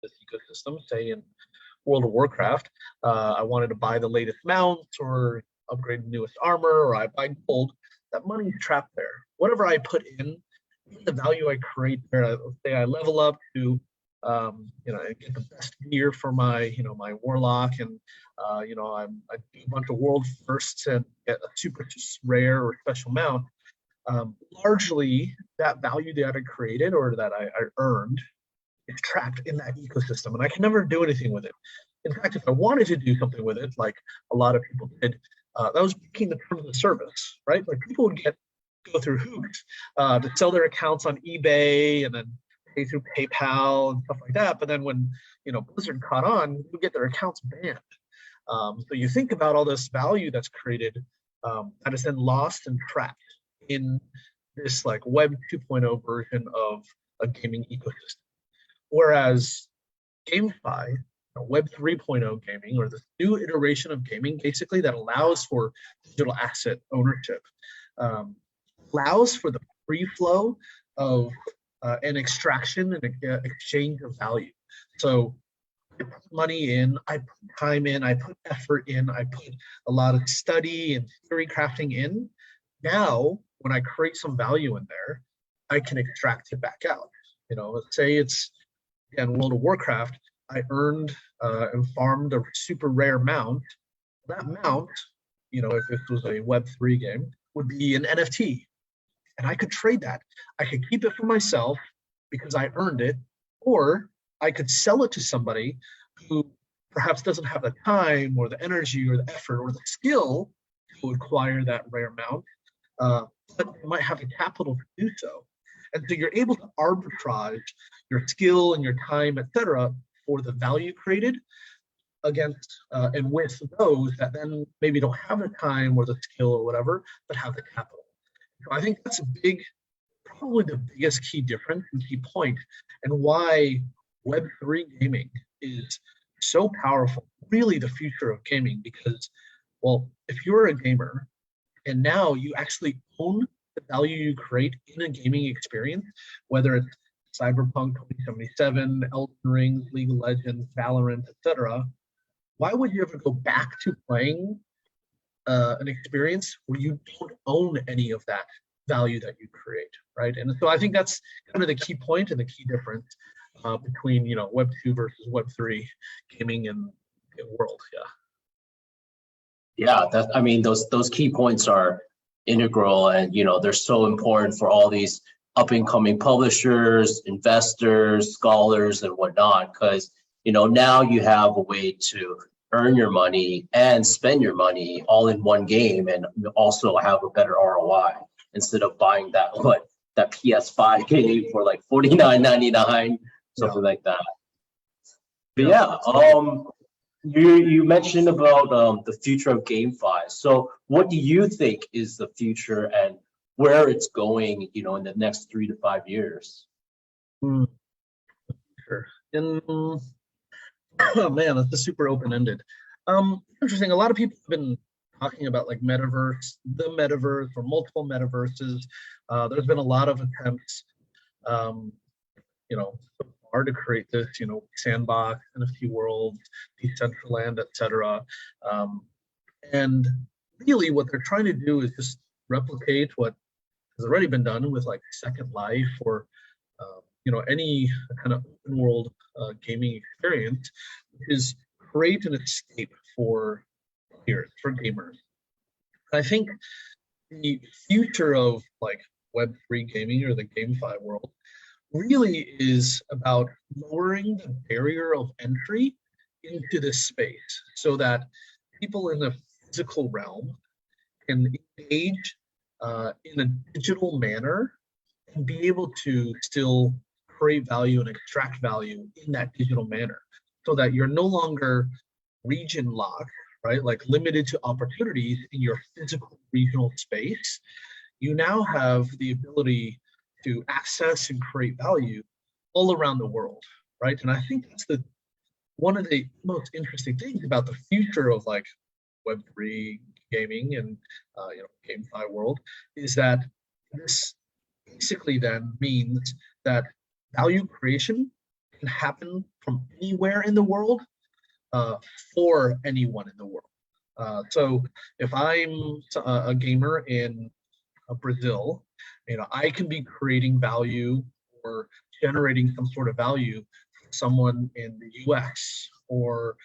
this ecosystem. Say in World of Warcraft, I wanted to buy the latest mount or upgrade the newest armor, or I buy gold. That money is trapped there. Whatever I put in, the value I create there. Let's say I level up to, I get the best gear for my, my warlock, and I do a bunch of world firsts and get a super rare or special mount. Largely, that value that I created or that I earned is trapped in that ecosystem, and I can never do anything with it. In fact, if I wanted to do something with it, like a lot of people did, that was breaking the terms of service, right? Like people would go through hoops to sell their accounts on eBay and then pay through PayPal and stuff like that. But then when Blizzard caught on, you get their accounts banned. So you think about all this value that's created that is then lost and trapped in this like Web 2.0 version of a gaming ecosystem. Whereas GameFi, Web 3.0 gaming, or this new iteration of gaming, basically that allows for digital asset ownership, allows for the free flow of an extraction and exchange of value. So I put money in, I put time in, I put effort in, I put a lot of study and theory crafting in. Now, when I create some value in there, I can extract it back out. Let's say it's, again, World of Warcraft, I earned and farmed a super rare mount. That mount, if this was a Web3 game, would be an NFT. And I could trade that. I could keep it for myself because I earned it, or I could sell it to somebody who perhaps doesn't have the time or the energy or the effort or the skill to acquire that rare mount, but might have the capital to do so. And so you're able to arbitrage your skill and your time, etc., for the value created against and with those that then maybe don't have the time or the skill or whatever, but have the capital. So I think that's probably the biggest key difference and key point, and why Web3 gaming is so powerful, really the future of gaming, because, well, if you're a gamer and now you actually own the value you create in a gaming experience, whether it's Cyberpunk 2077, Elden Ring, League of Legends, Valorant, etc., why would you ever go back to playing an experience where you don't own any of that value that you create, right? And so I think that's kind of the key point and the key difference between Web 2 versus Web 3 gaming and world. Yeah, those key points are integral, and they're so important for all these up and coming publishers, investors, scholars, and whatnot, because now you have a way to earn your money and spend your money all in one game, and also have a better ROI instead of buying that PS5 game for like $49.99, something like that. But you mentioned about the future of GameFi. So what do you think is the future and where it's going, in the next 3 to 5 years? Sure. Oh man, that's just super open-ended. Interesting. A lot of people have been talking about like the metaverse or multiple metaverses. There's been a lot of attempts, so far to create this, sandbox, NFT world, Decentraland, etc. And really, what they're trying to do is just replicate what has already been done with like Second Life or any kind of open world gaming experience, which is create an escape for players, for gamers. I think the future of like Web3 gaming or the GameFi world really is about lowering the barrier of entry into this space so that people in the physical realm can engage in a digital manner and be able to still create value and extract value in that digital manner, so that you're no longer region locked, right? Like limited to opportunities in your physical regional space. You now have the ability to access and create value all around the world, right? And I think that's one of the most interesting things about the future of like Web3 gaming and GameFi world is that this basically then means that value creation can happen from anywhere in the world for anyone in the world. So if I'm a gamer in Brazil, I can be creating value or generating some sort of value for someone in the US or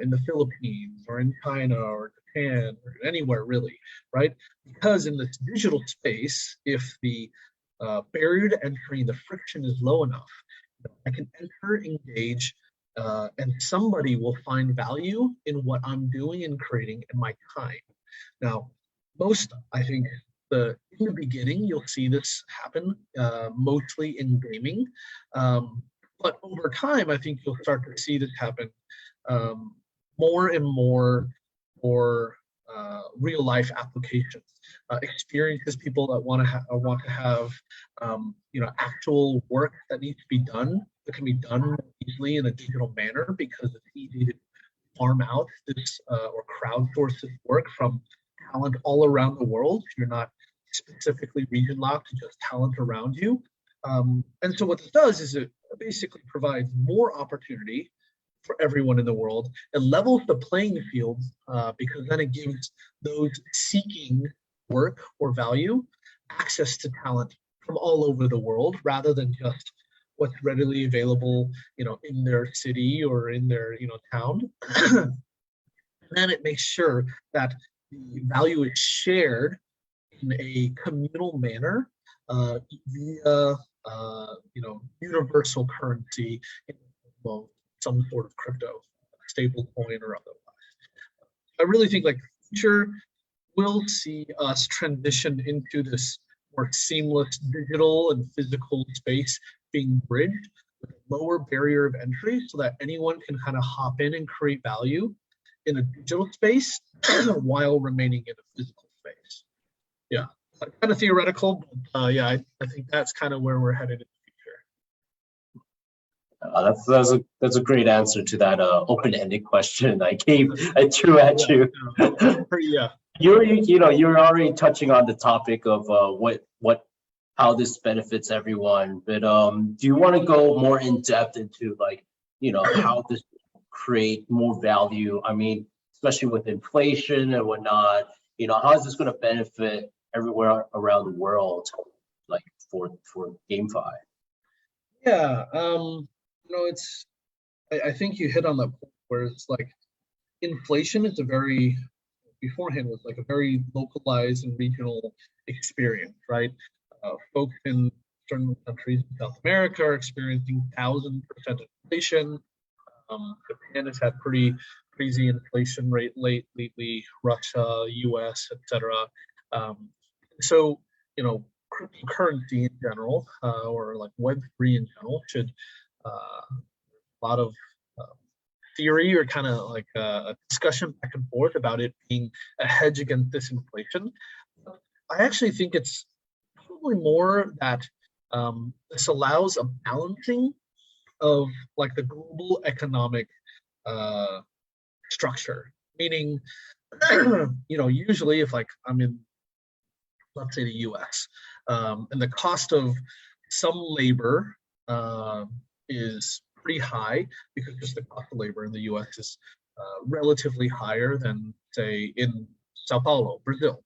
in the Philippines or in China or Japan or anywhere really, right? Because in this digital space, if the barrier to entry, the friction is low enough, I can enter, engage, and somebody will find value in what I'm doing and creating in my time. Now, I think, in the beginning, you'll see this happen mostly in gaming. But over time, I think you'll start to see this happen more and more for real life applications, experiences, people that want to have actual work that needs to be done that can be done easily in a digital manner because it's easy to farm out this or crowdsource this work from talent all around the world. You're not specifically region locked to just talent around you. And so what this does is it basically provides more opportunity for everyone in the world. It levels the playing field because then it gives those seeking work or value access to talent from all over the world rather than just what's readily available, in their city or in their, town. And then it makes sure that the value is shared in a communal manner via, universal currency, some sort of crypto, stable coin or otherwise. I really think like future will see us transition into this more seamless digital and physical space being bridged with a lower barrier of entry so that anyone can kind of hop in and create value in a digital space while remaining in a physical space. Yeah, kind of theoretical, but yeah, I think that's kind of where we're headed in the future. That's a great answer to that open-ended question I threw at you. Yeah. You're already touching on the topic of how this benefits everyone, but do you want to go more in depth into how this create more value? I mean, especially with inflation and whatnot, how is this going to benefit everywhere around the world, like for GameFi? Yeah, I think you hit on that point where it's like inflation is beforehand was like a very localized and regional experience, right? Folks in certain countries in South America are experiencing 1,000% inflation. Japan has had pretty crazy inflation rate lately, Russia, US, etc. So, cryptocurrency in general, or like Web3 in general, should a lot of theory or kind of like a discussion back and forth about it being a hedge against this inflation. I actually think it's probably more that this allows a balancing of like the global economic structure, meaning usually if like I'm in, let's say, the US, and the cost of some labor is pretty high because just the cost of labor in the US is relatively higher than, say, in Sao Paulo, Brazil,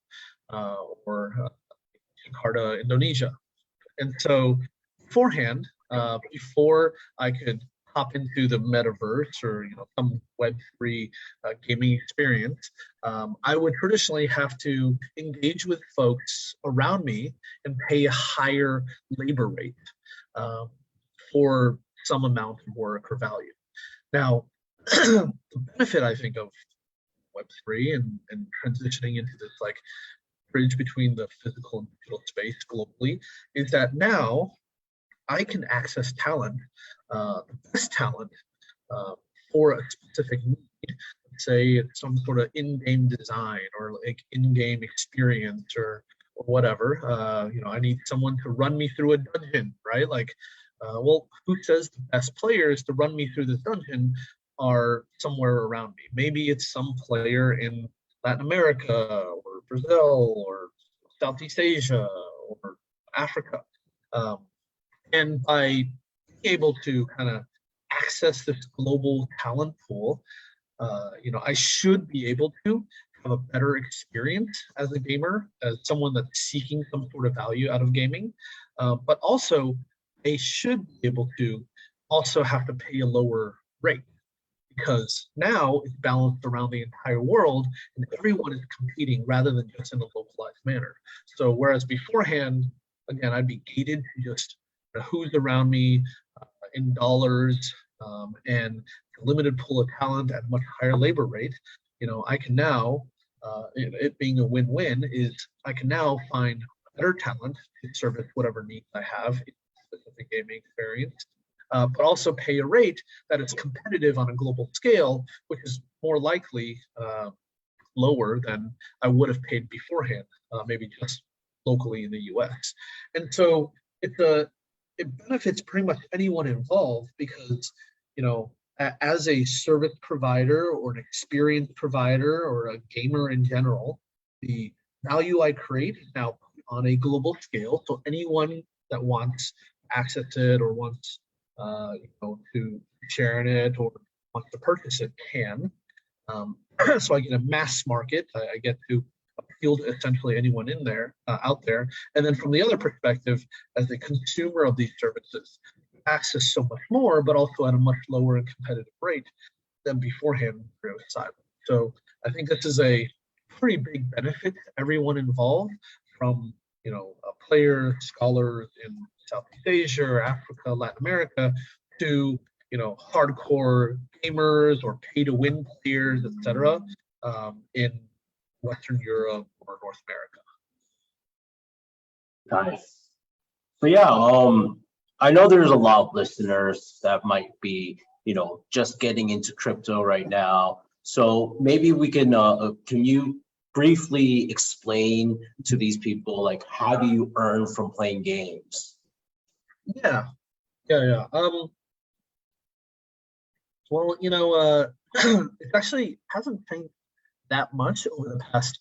or Jakarta, Indonesia. And so beforehand, before I could hop into the metaverse or some Web3 gaming experience, I would traditionally have to engage with folks around me and pay a higher labor rate for some amount of work or value. Now, the benefit I think of Web3 and transitioning into this like bridge between the physical and digital space globally is that now I can access talent, the best talent for a specific need. Say it's some sort of in-game design or like in-game experience or whatever. I need someone to run me through a dungeon, right? Like, well, who says the best players to run me through this dungeon are somewhere around me? Maybe it's some player in Latin America or Brazil or Southeast Asia or Africa. And by being able to kind of access this global talent pool, I should be able to have a better experience as a gamer, as someone that's seeking some sort of value out of gaming. But also, they should be able to also have to pay a lower rate, because now it's balanced around the entire world and everyone is competing rather than just in a localized manner. So whereas beforehand, again, I'd be gated to just who's around me in dollars, and a limited pool of talent at a much higher labor rate, I can now, it being a win-win, is I can now find better talent to service whatever needs I have in specific gaming experience, but also pay a rate that is competitive on a global scale, which is more likely lower than I would have paid beforehand, maybe just locally in the US. And so it benefits pretty much anyone involved, because, as a service provider or an experience provider or a gamer in general, the value I create is now on a global scale. So anyone that wants access to it or wants to share in it or wants to purchase it can. So I get a mass market. I get to appeal to essentially anyone in there, out there. And then from the other perspective, as a consumer of these services, access so much more, but also at a much lower and competitive rate than beforehand through Cyber. So I think this is a pretty big benefit to everyone involved, from players, scholars in Southeast Asia, Africa, Latin America, to hardcore gamers or pay-to-win players, etc., in Western Europe or North America. Nice. So yeah, I know there's a lot of listeners that might be, just getting into crypto right now. So maybe we can you briefly explain to these people, like, how do you earn from playing games? Yeah. Well, it actually hasn't changed that much over the past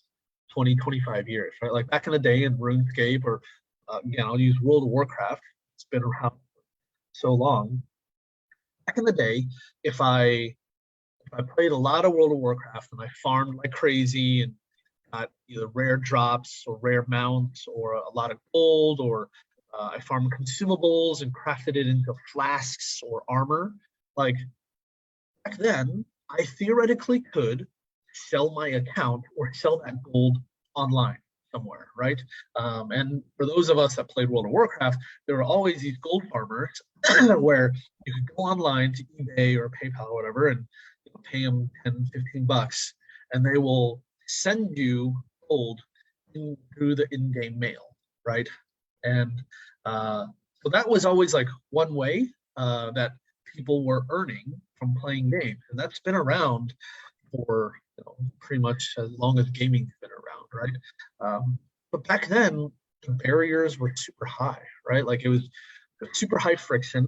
20, 25 years, right? Like back in the day in RuneScape, or again, I'll use World of Warcraft. It's been around so long. Back in the day, if I played a lot of World of Warcraft and I farmed like crazy and got either rare drops or rare mounts or a lot of gold, or I farmed consumables and crafted it into flasks or armor, like back then, I theoretically could sell my account or sell that gold online somewhere, right? And for those of us that played World of Warcraft, there were always these gold farmers where you could go online to eBay or PayPal or whatever and pay them 10, 15 bucks, and they will send you gold through the in-game mail, right? And so that was always like one way that people were earning from playing games, and that's been around for pretty much as long as gaming's been around, right? But back then, the barriers were super high, right? Like it was super high friction,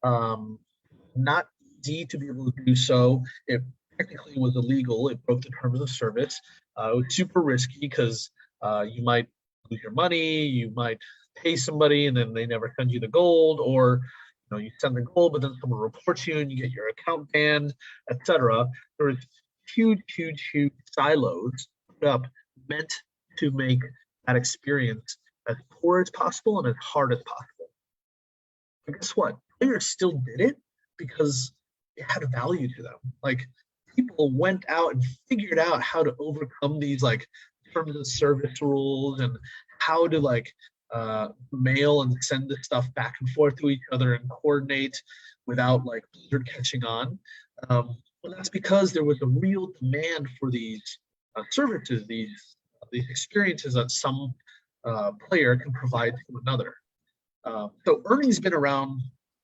not easy to be able to do so. It technically was illegal. It broke the terms of service. It was super risky because you might lose your money, you might pay somebody and then they never send you the gold, or you send the gold, but then someone reports you and you get your account banned, etc. There was huge silos put up meant to make that experience as poor as possible and as hard as possible. But guess what? Players still did it because it had a value to them. Like people went out and figured out how to overcome these like terms of service rules and how to mail and send this stuff back and forth to each other and coordinate without like Blizzard catching on. And that's because there was a real demand for these services, these experiences that some player can provide to another. So earning's been around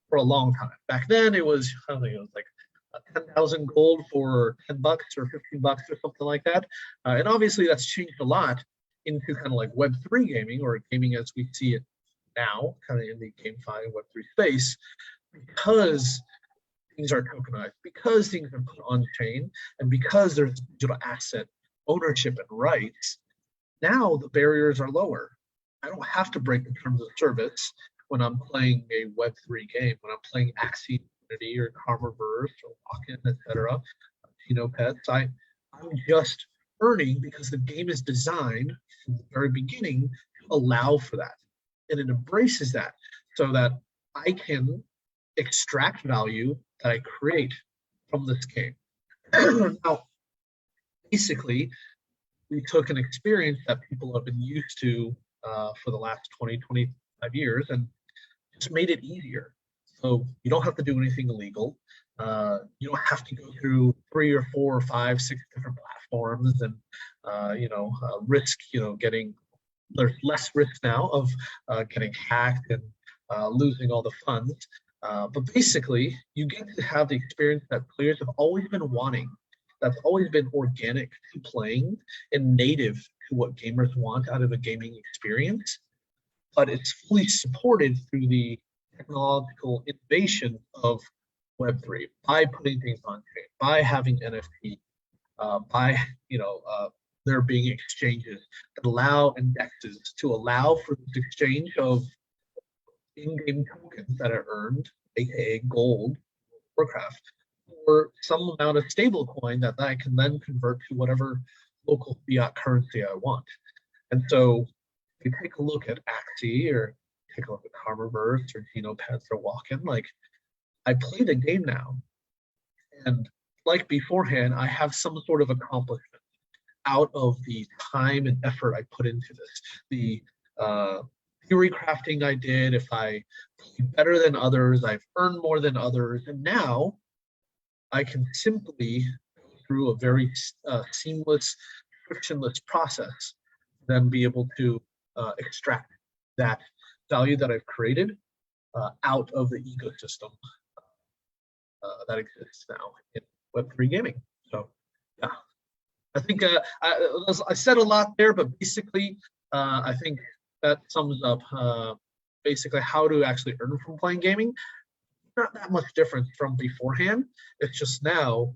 for a long time. Back then it was, I think it was like 10,000 gold for 10 bucks or 15 bucks or something like that. And obviously that's changed a lot into kind of like Web3 gaming, or gaming as we see it now, kind of in the GameFi Web3 space, because things are tokenized, because things are put on chain, and because there's digital asset ownership and rights. Now the barriers are lower. I don't have to break the terms of service when I'm playing a Web3 game, when I'm playing Axie community or Karmaverse or Walk-in, etc., Pets, I'm just earning because the game is designed from the very beginning to allow for that. And it embraces that so that I can extract value that I create from this game. Now, basically, we took an experience that people have been used to for the last 20, 25 years and just made it easier. So you don't have to do anything illegal. You don't have to go through 3 or 4 or 5, 6 different platforms and risk, getting, there's less risk now of getting hacked and losing all the funds. But basically, you get to have the experience that players have always been wanting. That's always been organic to playing and native to what gamers want out of a gaming experience. But it's fully supported through the technological innovation of Web3 by putting things on chain, by having NFT, by there being exchanges that allow indexes to allow for this exchange of in-game tokens that are earned, aka gold, Warcraft, or some amount of stable coin that I can then convert to whatever local fiat currency I want. And so if you take a look at Axie or take a look at Karmaverse or Pets or Walk-in, like I play the game now, and like beforehand, I have some sort of accomplishment out of the time and effort I put into this. The theory crafting I did, if I play better than others, I've earned more than others, and now I can simply go through a very seamless, frictionless process, then be able to extract that value that I've created out of the ecosystem that exists now in Web3 gaming. So, yeah, I think I said a lot there, but basically, I think that sums up basically how to actually earn from playing gaming. Not that much different from beforehand. It's just now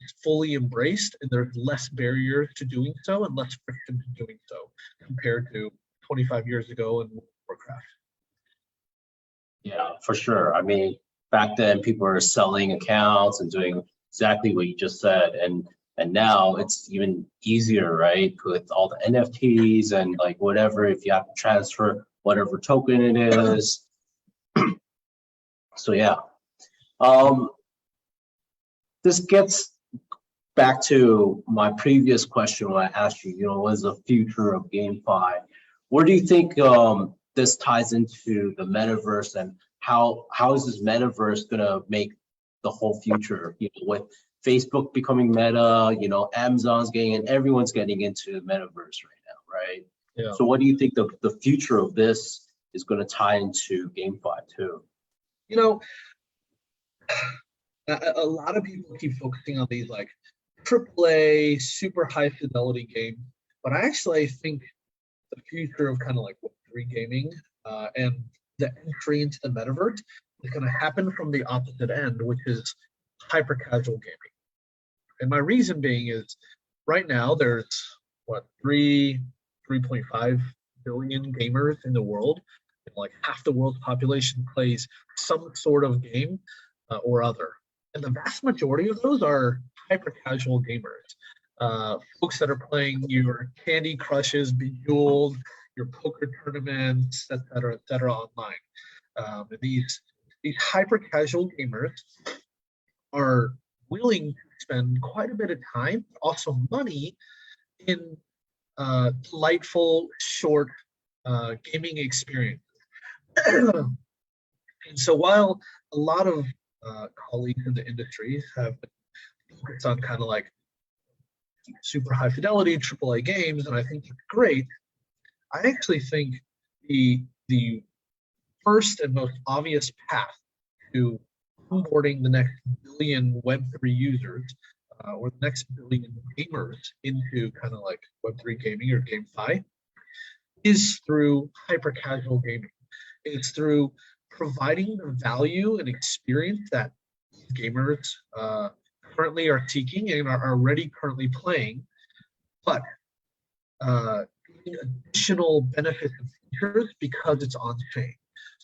it's fully embraced, and there's less barriers to doing so and less friction to doing so compared to 25 years ago in Warcraft. Yeah, for sure. I mean, back then people were selling accounts and doing exactly what you just said, and now it's even easier, right? With all the NFTs and like whatever, if you have to transfer whatever token it is. So yeah, this gets back to my previous question when I asked you, what is the future of GameFi? Where do you think this ties into the metaverse, and how is this metaverse gonna make the whole future? With Facebook becoming Meta, Amazon's getting, and everyone's getting into metaverse right now, right? Yeah. So what do you think the future of this is going to tie into GameFi too? A lot of people keep focusing on these like AAA, super high fidelity games, but I actually think the future of kind of like Web3 gaming and the entry into the metaverse is going to happen from the opposite end, which is hyper casual gaming. And my reason being is right now there's 3.5 billion gamers in the world. And like half the world's population plays some sort of game or other. And the vast majority of those are hyper casual gamers. Folks that are playing your Candy Crushes, Bejeweled, your poker tournaments, et cetera, online. These hyper casual gamers are willing to spend quite a bit of time, also money, in delightful, short gaming experiences. And so while a lot of colleagues in the industry have focused on kind of like super high fidelity AAA games, and I think it's great, I actually think the first and most obvious path to onboarding the next billion Web3 users or the next billion gamers into kind of like Web3 gaming or GameFi is through hyper casual gaming. It's through providing the value and experience that gamers currently are seeking and are already currently playing, but additional benefits and features because it's on chain,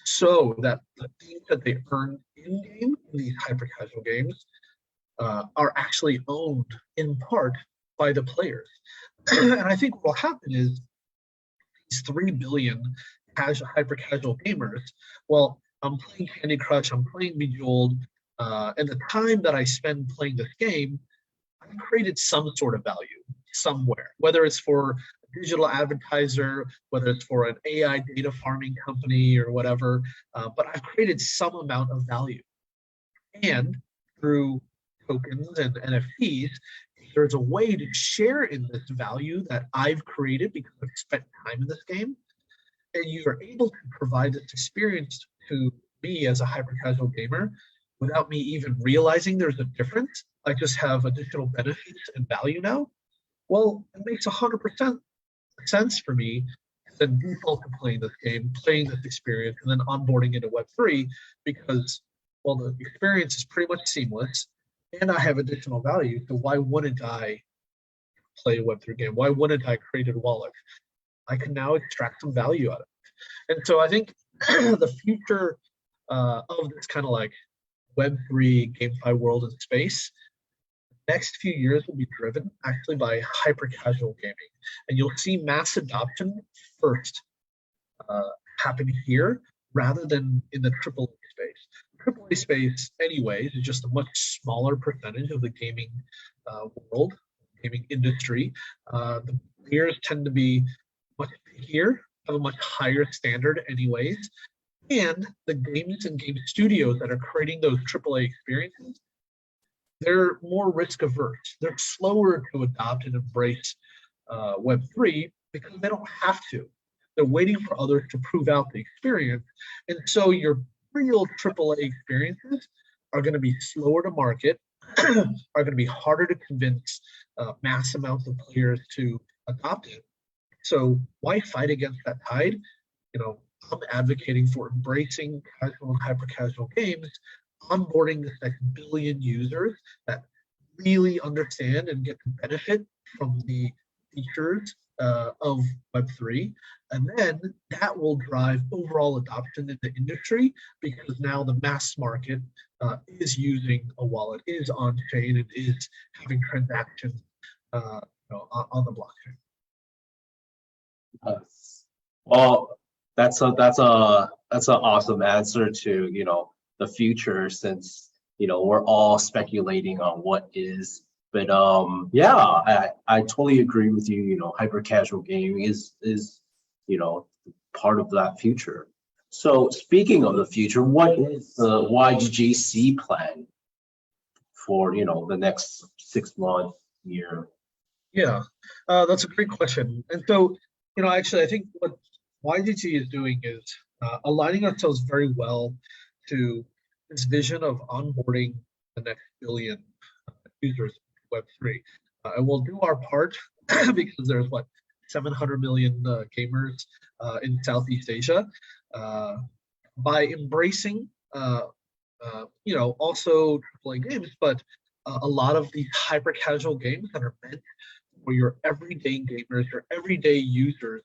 so that the things that they earn in-game, these hyper-casual games, are actually owned in part by the players. And I think what will happen is these 3 billion hyper-casual gamers, well, I'm playing Candy Crush, I'm playing Bejeweled, and the time that I spend playing this game, I've created some sort of value somewhere, whether it's for a digital advertiser, whether it's for an AI data farming company or whatever, but I've created some amount of value. And through tokens and NFTs, there's a way to share in this value that I've created because I've spent time in this game. And you are able to provide this experience to me as a hyper casual gamer without me even realizing there's a difference. I just have additional benefits and value now. Well, it makes 100% sense for me to default to playing this game, playing this experience, and then onboarding into Web3 because, well, the experience is pretty much seamless and I have additional value. So why wouldn't I play a Web3 game? Why wouldn't I create a wallet? I can now extract some value out of it. And so I think the future of this kind of like Web3 GameFi world and space, next few years will be driven actually by hyper casual gaming. And you'll see mass adoption first happen here rather than in the AAA space. AAA space, anyways, is just a much smaller percentage of the gaming world, gaming industry. The players tend to be much pickier, have a much higher standard anyways. And the games and game studios that are creating those AAA experiences, they're more risk averse. They're slower to adopt and embrace Web3 because they don't have to. They're waiting for others to prove out the experience. And so your real AAA experiences are going to be slower to market, are going to be harder to convince mass amounts of players to adopt it. So why fight against that tide? You know, I'm advocating for embracing casual and hyper casual games, onboarding this next billion users that really understand and get the benefit from the features of Web3. And then that will drive overall adoption in the industry because now the mass market is using a wallet, is on chain, and is having transactions on the blockchain. Well, that's an awesome answer to the future, since we're all speculating on what is. But yeah, I totally agree with you. Hyper casual gaming is part of that future. So speaking of the future, what is the YGG SEA plan for the next 6 months, year? Yeah, that's a great question. And so actually, I think what YGG is doing is aligning ourselves very well to this vision of onboarding the next billion users in Web3. And we'll do our part because there's 700 million gamers in Southeast Asia by embracing also AAA games, but a lot of these hyper casual games that are meant for your everyday gamers, your everyday users,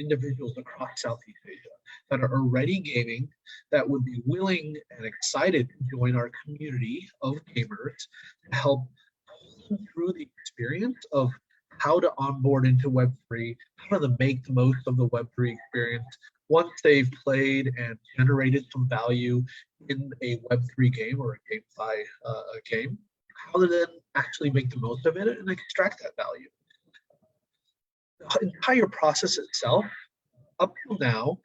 individuals across Southeast Asia that are already gaming, that would be willing and excited to join our community of gamers to help pull them through the experience of how to onboard into Web3, how to make the most of the Web3 experience once they've played and generated some value in a Web3 game or a GameFi game, how to then actually make the most of it and extract that value. The entire process itself, up till now,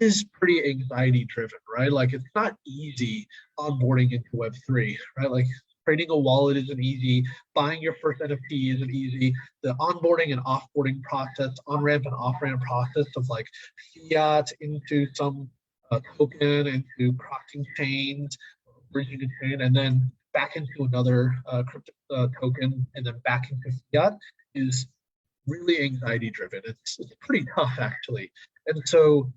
is pretty anxiety driven, right? Like, it's not easy onboarding into Web3, right? Like, creating a wallet isn't easy. Buying your first NFT isn't easy. The onboarding and offboarding process, on-ramp and off-ramp process of like fiat into some token, into crossing chains, bridging a chain, and then back into another crypto token, and then back into fiat is really anxiety driven. It's pretty tough, actually. And so,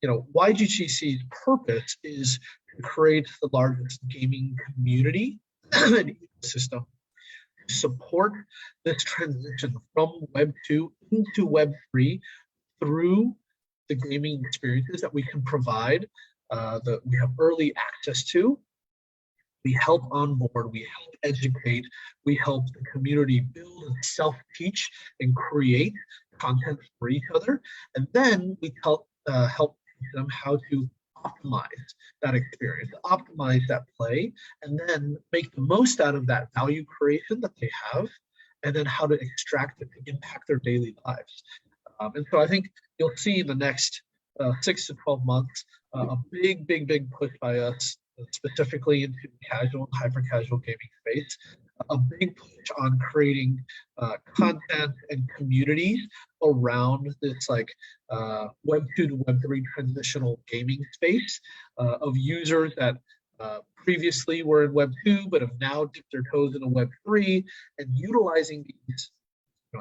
YGG SEA's purpose is to create the largest gaming community and ecosystem to support this transition from Web 2 into Web 3 through the gaming experiences that we can provide that we have early access to. We help onboard, we help educate, we help the community build and self-teach and create content for each other. And then we help teach them how to optimize that experience, optimize that play, and then make the most out of that value creation that they have, and then how to extract it to impact their daily lives. And so I think you'll see in the next 6 to 12 months a big push by us, specifically into the casual and hyper casual gaming space, a big push on creating content and communities around this like Web 2 to Web 3 transitional gaming space of users that previously were in Web 2 but have now dipped their toes into Web 3, and utilizing these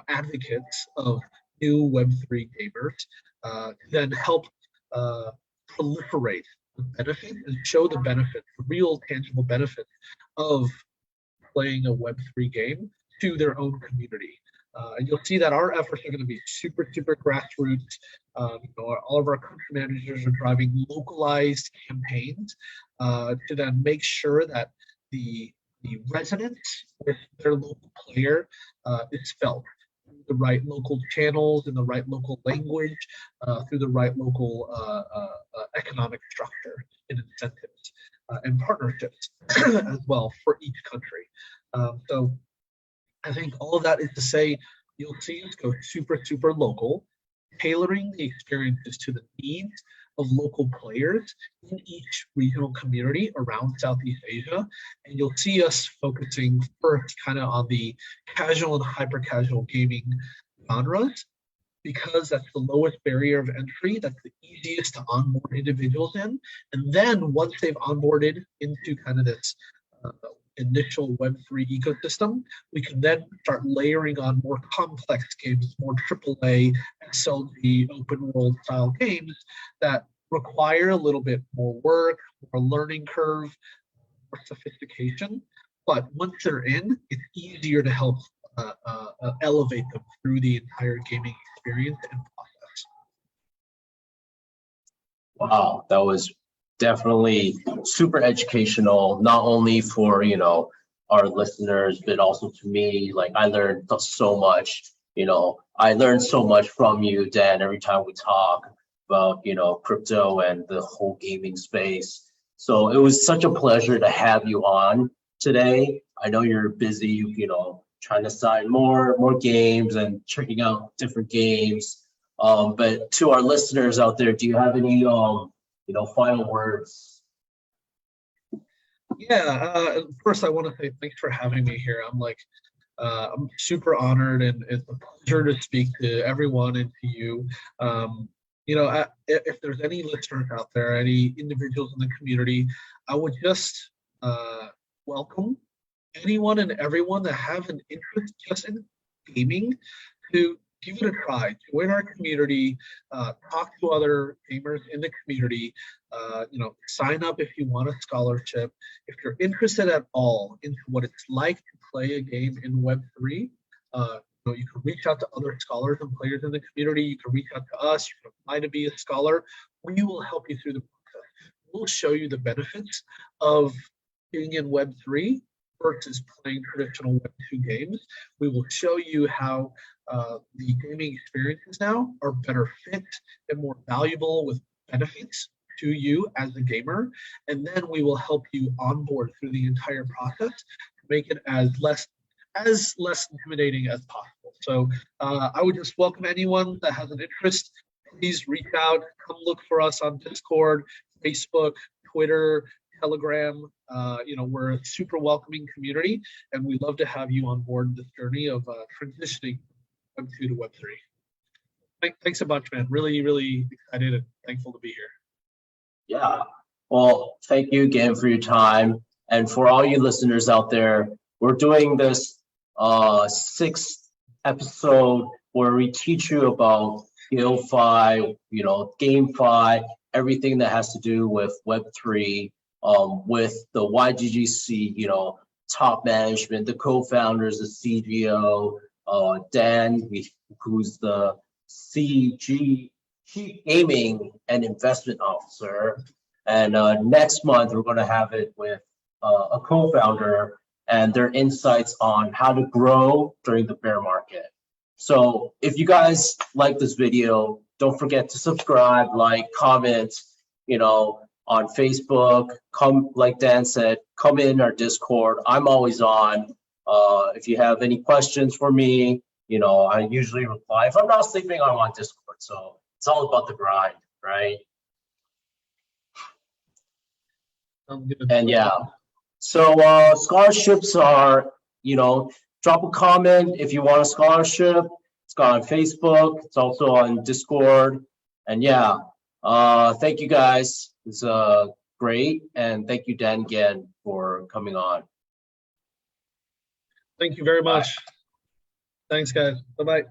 advocates of new Web 3 gamers to then help proliferate the benefit and show the benefit, the real tangible benefit of playing a Web 3 game to their own community. And you'll see that our efforts are going to be super grassroots. All of our country managers are driving localized campaigns to then make sure that the resonance with their local player is felt through the right local channels, in the right local language, through the right local economic structure and incentives and partnerships as well for each country. So I think all of that is to say, you'll see us go super local, tailoring the experiences to the needs of local players in each regional community around Southeast Asia. And you'll see us focusing first kind of on the casual and hyper casual gaming genres, because that's the lowest barrier of entry, that's the easiest to onboard individuals in. And then once they've onboarded into kind of this initial Web3 ecosystem, we can then start layering on more complex games, more AAA, SLG, open world style games that require a little bit more work, more learning curve, more sophistication. But once they're in, it's easier to help elevate them through the entire gaming experience and process. Wow, that was definitely super educational, not only for our listeners, but also to me. Like, I learned so much. I learned so much from you, Dan, every time we talk about crypto and the whole gaming space. So it was such a pleasure to have you on today. I know you're busy, trying to sign more games and checking out different games. But to our listeners out there, do you have any final words? Yeah, first I want to say thanks for having me here. I'm super honored, and it's a pleasure to speak to everyone and to you. If there's any listeners out there, any individuals in the community, I would just welcome anyone and everyone that have an interest just in gaming to give it a try. Join our community, talk to other gamers in the community, sign up if you want a scholarship. If you're interested at all into what it's like to play a game in Web3, you can reach out to other scholars and players in the community. You can reach out to us. You can apply to be a scholar. We will help you through the process. We'll show you the benefits of being in Web3 versus playing traditional Web2 games. We will show you how the gaming experiences now are better fit and more valuable with benefits to you as a gamer. And then we will help you onboard through the entire process to make it as less intimidating as possible. So I would just welcome anyone that has an interest. Please reach out, come look for us on Discord, Facebook, Twitter, Telegram. We're a super welcoming community, and we'd love to have you on board this journey of transitioning Web 2 to Web 3. Thanks a bunch, man. Really excited and thankful to be here. Yeah. Well, thank you again for your time. And for all you listeners out there, we're doing this 6th episode where we teach you about GameFi, GameFi, everything that has to do with Web3, with the YGG SEA, top management, the co-founders, the CGO, Dan, who's the CG Chief Gaming and Investment Officer, And next month, we're going to have it with a co-founder and their insights on how to grow during the bear market. So if you guys like this video, don't forget to subscribe, like, comment, on Facebook. Come, like Dan said, come in our Discord. I'm always on. If you have any questions for me, I usually reply. If I'm not sleeping, I'm on Discord. So it's all about the grind, right? And yeah, so scholarships are, drop a comment if you want a scholarship. It's got on Facebook. It's also on Discord. And yeah, thank you guys. It's great. And thank you, Dan, again, for coming on. Thank you very much. Thanks, guys. Bye-bye.